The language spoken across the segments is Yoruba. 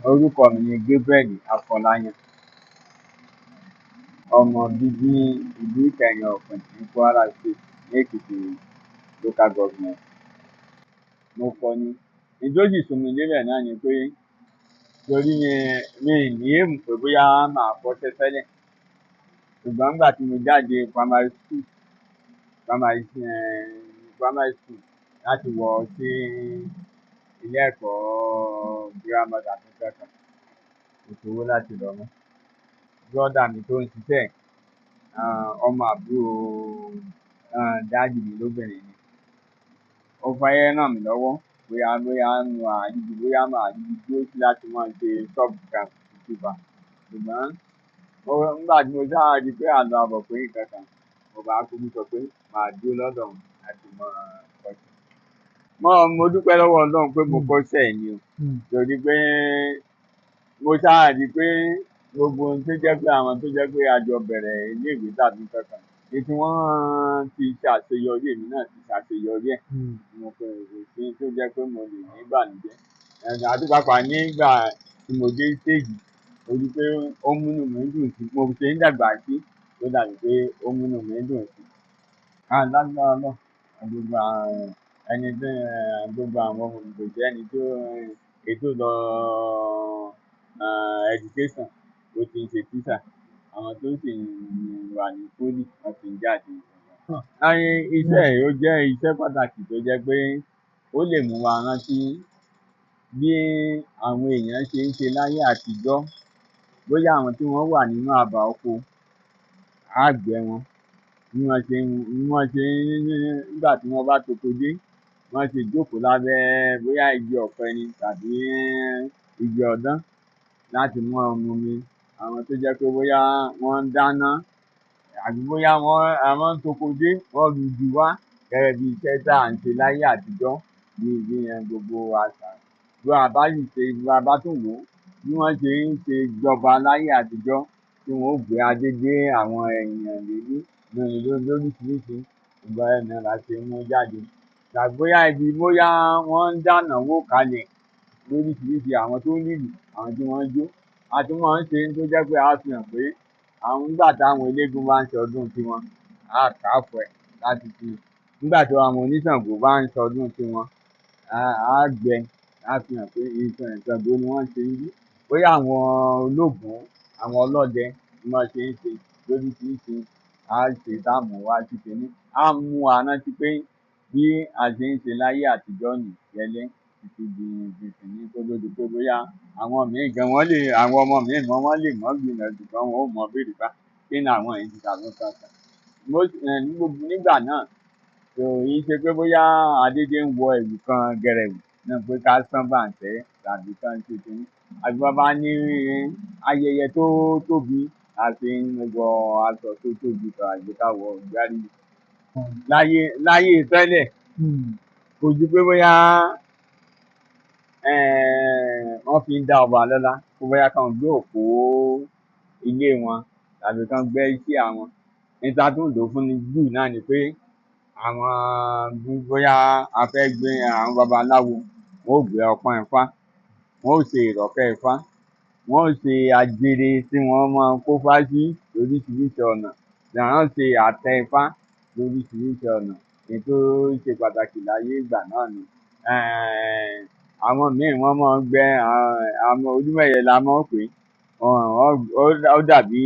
Orúkọ mi ni Gabriel Afọláyan, ọmọ bíbí ìlú Ìkẹyìn Ọ̀pìn ní Kwara State ní Èkìtì Local Government. Mo kọ́ ni. Ohun tó sì sún mi débẹ̀ náà ni pé torí mi ì ní èrò pé bóyá màá kọ́ṣẹ́ tẹ́lẹ̀. Ṣùgbọ́n nígbà tí mo jáde primary school láti wọ̀ sí ilé ẹ̀kọ́ girama tàbí kẹ́kọ̀ọ́, kò sówó láti lọ mọ́. Brother mi tó ń ṣiṣẹ́ ọmọ àbúrò daddy mi lóbìnrin ni. Ó fẹ́ ràn mí lọ́wọ́ bóyá màá ríbi dúró sí láti máa ṣe shopkeeper. Ṣùgbọ́n nígbà tí mo sáà rí pé àlọ àbọ̀ pé nǹkan kan, mo bá kúkú sọ pé màá dúró lọ́dọ̀ wọn láti máa kọ́ṣẹ́. Mo dúpẹ́ lọ́wọ́ Ọlọ́run pé mo kọ́ṣẹ́ yìí ni o. Torí pé mo sáà rí pé gbogbo ohun tó jẹ́ pé àwọn tó jẹ́ pé a jọ bẹ̀rẹ̀ ilé ìwé tàbí nǹkan kan, èyí tí wọ́n ti ṣàṣeyọrí èmi náà ti ṣàṣeyọrí ẹ̀. Mo kò sí tó jẹ́ pé mo lè ní ìbànújẹ́. Àti pàápàá nígbà tí mo dé stage, mo rí pé ó múnú mi dùn sí mo ṣe ń dàgbà sí, ó dàbí pé ó múnú mi dùn sí. Lágbára Ọlọ́run, gbogbo àwọn kò sí ẹni tó lọ education tó ti ń ṣe teacher. Àwọn tó sì wà ní poly wọ́n ti ń jáde. Iṣẹ́ yìí ó jẹ́ iṣẹ́ pàtàkì tó jẹ́ pé ó lè mú wa rántí bí àwọn èèyàn ṣe ń ṣe láyé àtijọ́. Bóyá àwọn tí wọ́n wà nínú àbá oko, àgbẹ̀ wọn, bí wọ́n ṣe nígbà tí wọ́n bá toko dé, wọ́n ṣe jókòó lábẹ́ bóyá igi ọ̀pẹ ni tàbí igi ọ̀dán láti máa mumi. Àwọn tó jẹ́ pé bóyá wọ́n ń dáná àbí bóyá wọ́n ń toko dé, wọ́n ru igi wá gẹ́gẹ́ bí iṣẹ́ tá à ń ṣe láyé àtijọ́ ní gbogbo àṣà. Bí a bá tún wò ó, bí wọ́n ṣe ń ṣe jọba láyé àtijọ́ tí wọ́n ó gbé adé dé àwọn èèyàn lórí lóríṣiríṣi, gbogbo ẹ̀ náà la ṣe mú jáde. Tàbí bóyá wọ́n ń dáná wó kalẹ̀ lóríṣiríṣi, àwọn tó nílù, àwọn tí wọ́n ń jó. A tún máa ń ṣe tó jẹ́ pé a fi hàn pé nígbà táwọn eléégún bá ń ṣọdún tiwọn, á kàáfù ẹ̀ láti fi. Nígbà tí àwọn oníṣàngó bá ń ṣọdún tiwọn, á gbẹ láti hàn pé Ṣàngó ni wọ́n ṣe ń bí. Bóyá àwọn ológún, àwọn ọlọ́dẹ bí wọ́n ṣe ń ṣe lóríṣiríṣi, á ṣe tá mú wá sí kiní. Á mú wa rántí pé bí a ṣe ń ṣe láyé àtijọ́ nì gẹ́lẹ́ títí di ìsinyìí kó tó di pé bóyá àwọn míì gan àwọn ọmọ míì wọ́n lè mọ́ gbìyànjú ṣùgbọ́n wọn ó mọ béèrè pé kí ni àwọn yìí ti tàbí nǹkan kan. Nígbà náà kò í ṣe pé bóyá a dédé ń wọ ẹ̀wù kan gẹrẹwù náà pé ká sán bàǹtẹ́ tàbí ká ṣe kiní. Àbí bá ní ayẹyẹ tó tóbi, a ṣe ń wọ aṣọ tó tóbi tàbí ká wọ ìgbárí. Láyé tẹ́lẹ̀, kò ju pé bóyá wọ́n fi ń dá ọba lọ́lá, pé bóyá kán gbé òpó ilé wọn tàbí kán gbẹ́ chair wọn. Ohun tá tún lò ó fún jù náà ni pé bóyá a fẹ́ gbé àwọn babaláwo, wọ́n ó gbé ọpọ́n ifá, wọ́n ó ṣe ìrọ̀kẹ́ ifá, wọ́n ó ṣe ajere tí wọ́n máa ń kófá sí lóríṣiríṣi ọ̀nà, wọ́n ó ṣe àtẹ ifá lóríṣiríṣi ọ̀nà. Ohun tó ṣe pàtàkì láyé ìgbà náà ni. Àwọn míì wọ́n máa ń gbẹ́ Olúmẹ̀yẹ la máa ń pè é. Ó dàbí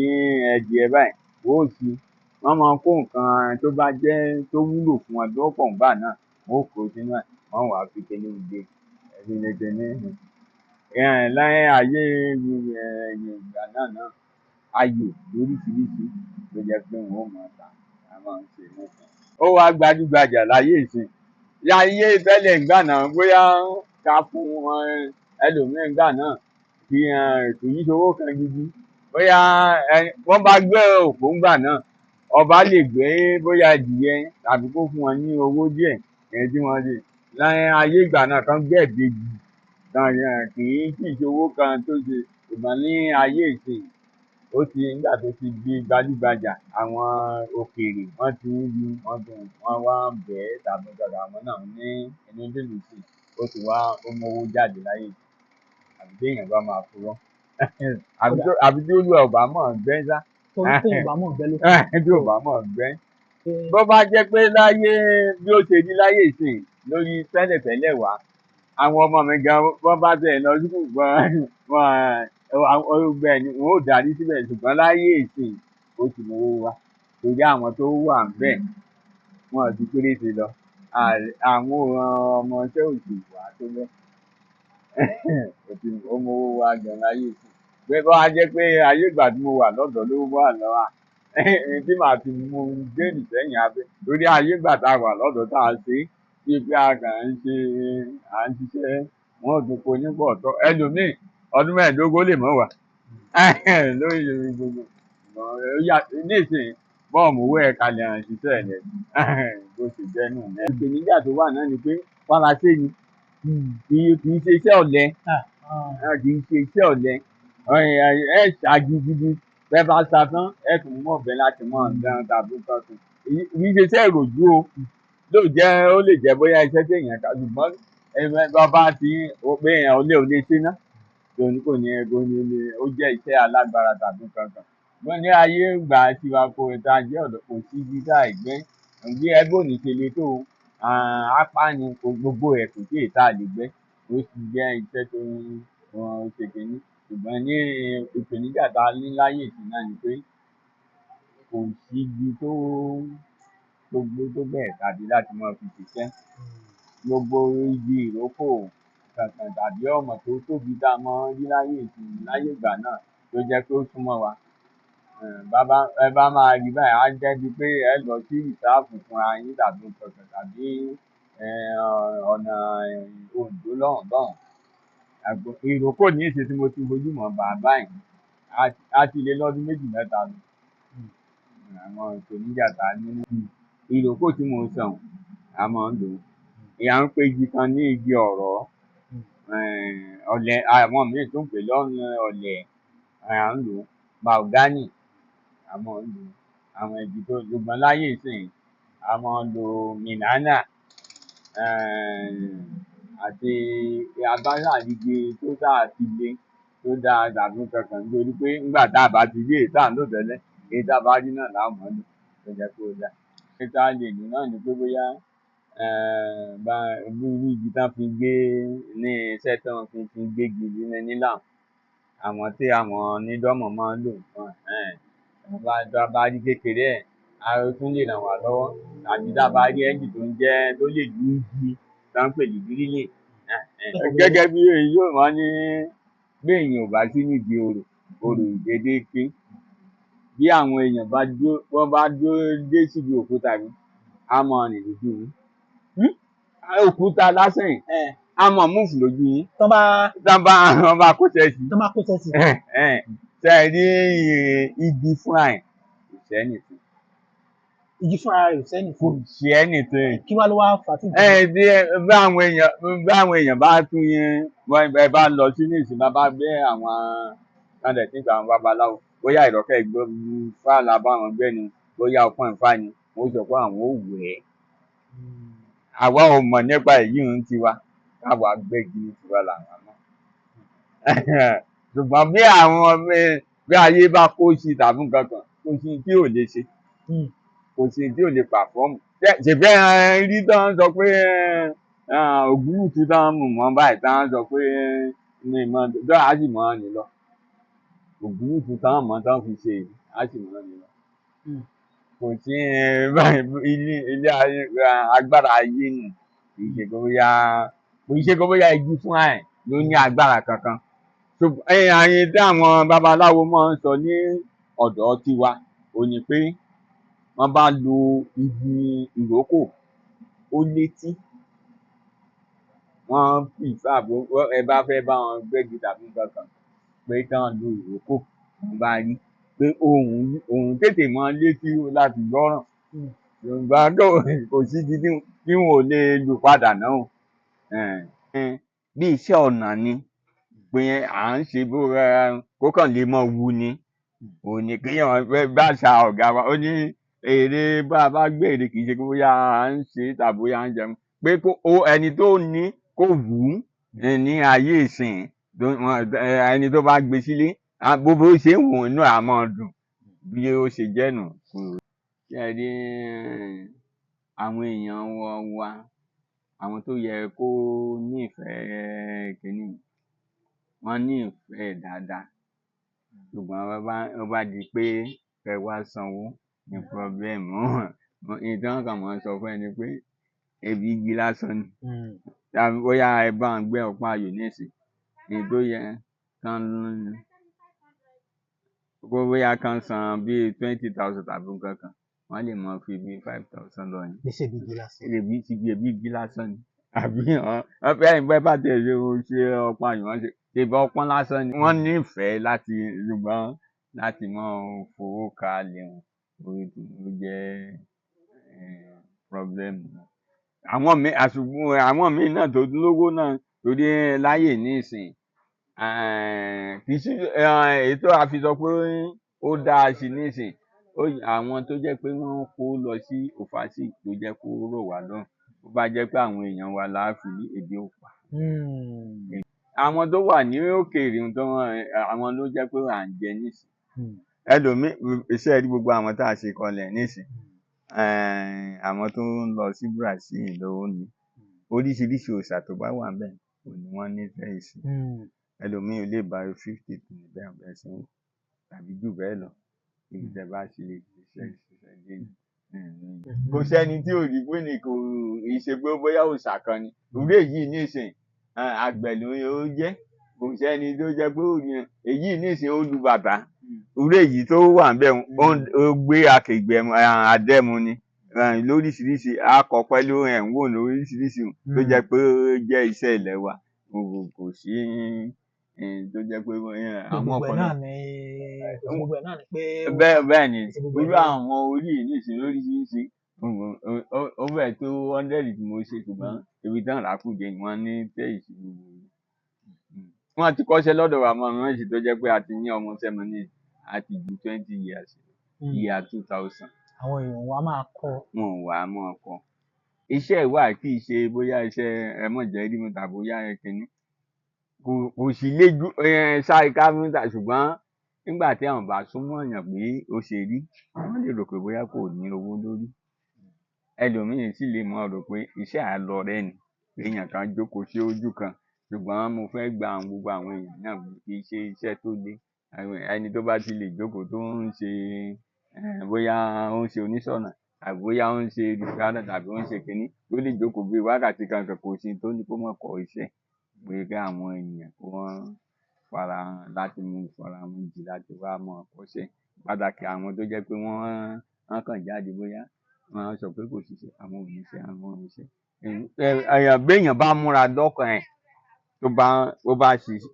ẹdìẹ báyìí, wọ́n ó ṣí i. Wọ́n máa ń kó nǹkan tó wúlò fún wọn tó pọ̀ ńgbà náà, wọ́n ó kó o sínú ẹ̀, wọ́n ó wá fi kiní gbé láyé ayé ìgbà náà, ayò lóríṣiríṣi ló jẹ́ pé wọ́n ó máa tà, a máa ń ṣe náà. Ó wá gbajúgbajà láyé ìsinyìí. Láyé tẹ́lẹ̀ ńgbà náà bóyá ká fún ẹlòmíì ńgbà náà kò í ṣowó kan gidi. Bóyá wọ́n bá gbẹ́ òpó ńgbà náà, ọba lè gbé bóyá adìyẹ tàbí kó fún wọn ní owó díẹ̀ tí wọ́n ṣe. Láyé ayé ìgbà náà kán gbẹ́ ìbejì kì í sì ṣowó kan tó ṣe. Ṣùgbọ́n ní ayé ìsinyìí, nígbà tó ti di gbajúgbajà, àwọn òkèèrè wọ́n ti ń rí wọ́n wá ń bẹ̀ ẹ́ tàbí àwọn náà ní inú dídùn sí i, ó mówó jáde láyé ìsinyìí. àbí téèyàn bá máa purọ́ àbí tí olúwa ò bá mọ̀ gbẹ́ sá téèyàn bá mọ̀ gbẹ́ ló tí ò bá mọ̀ gbẹ́. Bó bá jẹ́ pé láyé bí ó ṣe rí láyé ìsìn lórí tẹ́lẹ̀tẹ́lẹ̀ wá àwọn ọmọ mi gan wọ́n bá tẹ̀ lọ sí ọgbẹ́ ni wọ́n ò darí síbẹ̀ ṣùgbọ́n láyé ìsìn ó ti mọ owó wa torí àwọn tó wà ńbẹ̀ wọn ju péréte lọ àwọn ọmọọṣẹ́ òsì wà tó bẹ́ẹ̀ ó mọ owó wa gan láyé ìsìn pé bá wá jẹ́ pé ayé ìgbà tí mo wà lọ́dọ̀ ló wà lọ́wọ́ tí màá fi mú géènì sẹ́yìn abẹ́ lórí ayé ìgbà tá a wà lọ́dọ̀ tá a ṣe bí pé a kàn ń ṣe à ń ṣiṣẹ́ wọn ò tún kó nípò ọ̀tọ̀ ẹlòmíì ọdún mẹ́ẹ̀ẹ́dógún lè mọ̀ wá lórí gbogbo nísìnyí bọ́ọ̀mù owó ẹ̀ka lè hàn ṣiṣẹ́ rẹ̀ bó ṣe jẹ́ nù. ìpèníjà tó wà náà ni pé faraṣé ni kì í ṣe iṣẹ́ ọ̀lẹ kì í ṣe iṣẹ́ ọ̀lẹ ẹ ṣàgídí bẹ́ẹ̀ bá sa tán ẹ tún mọ̀ bẹ́ẹ̀ láti mọ̀ dán tàbí kankan kì í ṣe iṣẹ́ ìròjú o ó lè jẹ́ bóyá iṣẹ́ téèyàn ká ṣùgbọ́n bàbá tí pé èèyàn ò lè ṣe ná tòun kò ní ó jẹ́ iṣẹ́ alágbára tàbí kankan wọ́n ní ayé ìgbà tiwa kò ta jẹ́ ọ̀dọ́ kò sí ibi tá ìgbẹ́ bí ẹgbẹ́ òní ṣe le tó apá ni gbogbo ẹ̀ kò sí èta lè gbẹ́ ó sì jẹ́ iṣẹ́ tó ń ṣe kìíní ṣùgbọ́n ní ìpèníjà tá a ní láyé ìsìn náà ni pé kò sí ibi tó gbó tó bẹ́ẹ̀ tàbí láti máa fi ṣiṣẹ́ gbogbo igi ìrókò kankan tàbí ọ̀mọ̀ tó tóbi tá a mọ rí láyé ìsìn láyé ìgbà náà tó jẹ́ pé ó súnmọ́ wa ẹ bá máa rí báyìí á jẹ́ bíi pé ẹ lọ sí ìsáàfù fúnra yín tàbí kankan tàbí ọ̀nà Oǹdó lọ́hùn ìrókò ní ìṣe tí mo ti fojú mọ̀ bàbá yìí á ti lé lọ́dún méjì mẹ́ta lọ àwọn ìpèníjà tá a ní ìrókò tí mo sàn á máa ń lò ìyá ń pe igi kan ní igi ọ̀rọ̀ ọ̀lẹ̀ àwọn míì tó ń pè lọ́nà ọ̀lẹ̀ à ń lò mahogany a máa ń lò àwọn igi tó ṣùgbọ́n láyé ìsìn a máa ń lo minana àti abáṣàdíje tó dáa ti le tó dáa tàbí kankan nítorí pé nígbà tá a bá ti rí èyí tá à ń lò tẹ́lẹ̀ èyí tá a bá rí náà láwọn máa ń lò tó jẹ́ pé ó dáa. tá a lè lò náà ni pé bóyá irú igi tán fi gbé ní iṣẹ́ tí wọ́n fi gbégi nílà àwọn tí àwọn onídọ́mọ̀ máa ń lò tá a bá rí kékeré ẹ̀ á tún lè ràn wá lọ́wọ́ tàbí tá a bá rí ẹ́ńjì tó lè lu igi tá ń pè ní gírílì gẹ́gẹ́ bí èyí yóò wọ́n ní bí èèyàn ò bá sí nídìí orò ìdédé pé bí àwọn èèyàn wọ́n bá dúró dé síbi òkúta yìí á máa rìn lójú yín òkúta lásán yìí á máa múùfù lójú yín tán bá kó sẹ́sì ṣe rí igi fúnra ẹ̀ kò sẹ́ni fún igi fúnra rẹ̀ ò sẹ́ni fún kò sí anything kí wá ló wá fà á tí bí àwọn èèyàn bá tún yẹn ẹ bá lọ sí ní ìsìn bá gbé àwọn kálẹ̀ tí ìgbà àwọn babaláwo bóyá ìrọ̀kẹ́ ìgbọ́ fàlà báwọn gbé ni bóyá ọpọ́n ìfà ni wọ́n sọ pé àwọn ò wẹ̀ ẹ́ àwa ò mọ̀ nípa èyí ń tiwa káwa gbẹ́gi tiwa làwọn mọ̀ ṣùgbọ́n bí ayé bá kó sí tàbí kankan kò sí tí ò lè ṣe kò sí tí ò lè pàfọ́ọ̀mù ṣèfẹ́ rí tán sọ pé ògúnlùtù tán mú mọ́ báyìí tán sọ pé ní ìmọ̀ tó á sì mọ́ ni lọ ògúnlùtù tán mọ́ tán fi ṣe á sì mọ́ ni lọ kò sí ilé agbára ayé nù kì í ṣe kó bóyá igi fún ẹ̀ ló ní agbára kankan àyè tí àwọn babaláwo máa ń sọ ní ọ̀dọ̀ tiwa ò ní pé wọ́n bá lo igi ìrókò ó létí wọ́n fi ìfàbò ẹ bá fẹ́ bá wọn gbégi tàbí kankan pé kán lo ìrókò wọ́n bá rí pé ohùn tètè mọ létí láti gbọ́ràn yorùbá kò sí igi tí wọn ò lè lù padà náà bí iṣẹ́ ọnà ni pé à ń ṣe kó kàn lè mọ wu ni òní kéèyàn bá ṣa ọ̀gá wa ó ní èrè bá a bá gbé èrè kì í ṣe pé bóyá à ń ṣe tàbí bóyá à ń jẹun pé ẹni tó ní kó wù ú ní ayé ìsìn ẹni tó bá gbé sílé bó ṣe ń wò inú ẹ̀ á máa dùn bí ó ṣe jẹ́ nù. Ṣé ẹ rí àwọn èèyàn wa àwọn tó yẹ kó nífẹ̀ẹ́ kínní wọ́n nífẹ̀ẹ́ dáadáa ṣùgbọ́n ó bá di pé kẹ́ wá sanwó ní problem ìtàn kan máa ń sọ fún ẹni pé ebi igi lásán ni tàbí bóyá ẹ bá ń gbé ọpọ́n ayò nísìnyí tó yẹ kán bóyá kán san bíi 20,000 tàbí nǹkan kan wọ́n lè máa fi bíi 5,000 lọ yẹn. Léṣe bí igi lásán. Ebi igi lásán ni àbí wọ́n fẹ́ ìgbẹ́ bá tẹ̀ ṣe ọpọ́n ayò wọ́n ṣe ọpọ́n lásán ni wọ́n nífẹ̀ẹ́ láti ṣùgbọ́n láti máa fowó kalẹ̀ wọn ó jẹ́ problem. Àwọn míì náà tó lówó náà torí láyè nísìn kì í sí ètò àfi sọ pé ó dáa sí nísìn àwọn tó jẹ́ pé wọ́n kó lọ sí òfàṣì tó jẹ́ kó rọ̀ wá lọ́rùn ó bá jẹ́ pé àwọn èèyàn wa láàfin ebi ó pa. Àwọn tó wà ní òkèèrè àwọn ló jẹ́ pé à ń jẹ nísìn ẹlòmíì iṣẹ́ rí gbogbo àwọn tá a ṣe kọlẹ̀ nísìn àwọn tó ń lọ sí Brazil lówó ni oríṣiríṣi òòṣà tó bá wà ńbẹ̀ kò ní wọ́n nífẹ̀ẹ́ sí ẹlòmíì ò lè bá 50 tó ní bẹ́ẹ̀ sí wọn tàbí jù bẹ́ẹ̀ lọ ibi tẹ́ bá ṣe iṣẹ́ dé kò sẹ́ni tí ò rí pé ní kò ṣe pé bóyá òòṣà kan ni ìwúrẹ́ yìí nísìn àgbẹ̀ ló jẹ́ kò sẹ́ni tó jẹ́ pé èyí nísìn ó lu bàbá ìwúrẹ́ yìí tó wà ńbẹ̀ ó gbé akègbè àdẹ́mu ni lóríṣiríṣi akọ̀pẹ́ ló ń wò lóríṣiríṣi tó jẹ́ pé ó jẹ́ iṣẹ́ ilẹ̀ wa kò sí tó jẹ́ pé àwọn ọkọ̀ náà bẹ́ẹ̀ ni irú àwọn orí nísìn lóríṣiríṣi ó bẹ̀ tó 100 tí mo ṣe ṣùgbọ́n ibi tán ràkúdé ni wọ́n ní tẹ́ẹ̀sì gbogbo wọ́n ti kọ́ṣẹ́ lọ́dọ̀ wa mọ́ wọn sì tó jẹ́ pé a ti ní ọmọ sẹ́mọ ní àti ju 20 years year 2000. Àwọn èèyàn wa máa kọ́. Wọn ò wá máa kọ́ iṣẹ́ ìwà kì í ṣe bóyá iṣẹ́ ẹmọ̀jẹ̀ rí mi tàbí bóyá kínní kò sì lè ju sáré káfíńtà ṣùgbọ́n nígbà tí àwọn bá súnmọ́ èèyàn pé ó ṣe rí wọ́n lè rò pé bóyá kò ní owó lórí ẹlòmíín sì lè mọ̀ rò pé iṣẹ́ àlọ́ rẹ̀ ni èèyàn kan jókòó sí ojú kan ṣùgbọ́n mo fẹ́ gba gbogbo àwọn èèyàn náà kì í ṣe iṣẹ́ tó le ẹni tó bá ti lè jókòó tó ń ṣe bóyá ó ń ṣe oníṣọ̀nà tàbí bóyá ó ń ṣe rìkádà tàbí ó ń ṣe kínní tó lè jókòó bíi wákàtí kankan kò sí tó ní kó mọ̀ kọ́ iṣẹ́ pé kí àwọn èèyàn kó wọ́n fara láti mú ìfara wọn jì láti wá mọ̀ kọ́ṣẹ́ pàtàkì àwọn tó jẹ́ pé wọ́n kàn jáde bóyá wọ́n sọ pé kò ṣiṣẹ́ àwọn oníṣẹ́ béèyàn bá múra dọ́kàn ẹ̀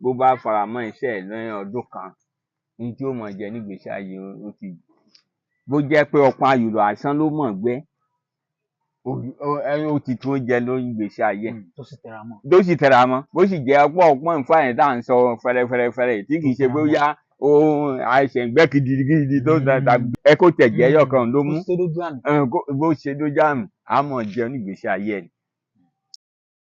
bó bá fara mọ́ iṣẹ́ ẹ̀ lẹ́yìn ọdún kan ní tí ó mọ̀ jẹ nígbèésí ayé ó ti bó jẹ́ pé ọpọ́n ayùlọ àsán ló mọ̀ gbẹ́ ó ti tó jẹ lórí ìgbésí ayé tó sì tẹra mọ́ bó sì jẹ́ ọpọ́n ìfáyín tá à ń sọ fẹ́rẹ́fẹ́rẹ́ tí kì í ṣe bóyá àìsàn ìgbẹ́ gidigidi tó tàbí ẹ kó tẹ̀jẹ́ ẹyọkan ló mú bó ṣe dójú àmì á mọ̀ jẹ nígbèésí ayé ẹ̀